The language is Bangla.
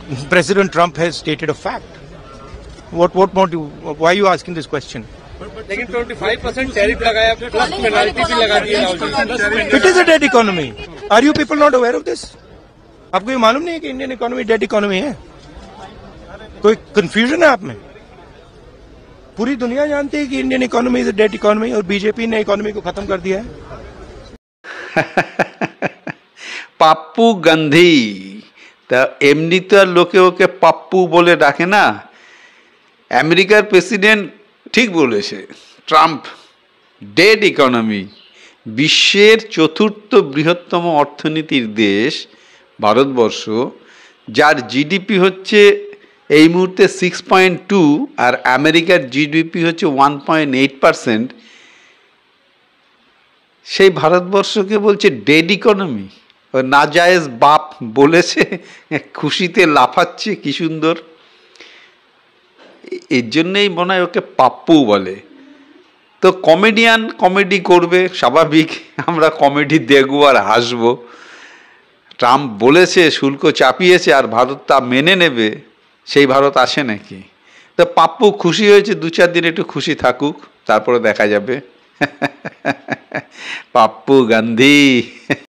President Trump has stated a fact. What more do? Why are you asking this question? लेकिन 25% टैरिफ लगाया प्लस पेनल्टी भी लगा दी है। It is a dead economy. Are you people not aware of this? आपको ये मालूम नहीं है कि इंडियन इकोनॉमी डेड इकोनॉमी है? कोई कंफ्यूजन है आप में? पूरी दुनिया जानती है कि Indian economy is a dead economy और बीजेपी ने इकोनॉमी को खत्म कर दिया है। পাপ্পু গান্ধী তা এমনি তো আর লোকে ওকে পাপ্পু বলে ডাকে না। আমেরিকার প্রেসিডেন্ট ঠিক বলেছে, ট্রাম্প ডেড ইকোনমি। বিশ্বের চতুর্থ বৃহত্তম অর্থনীতির দেশ ভারতবর্ষ, যার জিডিপি হচ্ছে এই মুহূর্তে 6.2 আর আমেরিকার জিডিপি হচ্ছে 1.8%, সেই ভারতবর্ষকে বলছে ডেড ইকোনমি। নাজায়েজ বাপ বলেছে, খুশিতে লাফাচ্ছে, কি সুন্দর। এর জন্যেই মনে হয় ওকে পাপ্পু বলে। তো কমেডিয়ান কমেডি করবে, স্বাভাবিক, আমরা কমেডি দেখবো আর হাসবো। ট্রাম্প বলেছে, শুল্ক চাপিয়েছে, আর ভারত তা মেনে নেবে, সেই ভারত আসে নাকি? তো পাপ্পু খুশি হয়েছে, 2-4 দিন একটু খুশি থাকুক, তারপরে দেখা যাবে। পাপ্পু গান্ধী।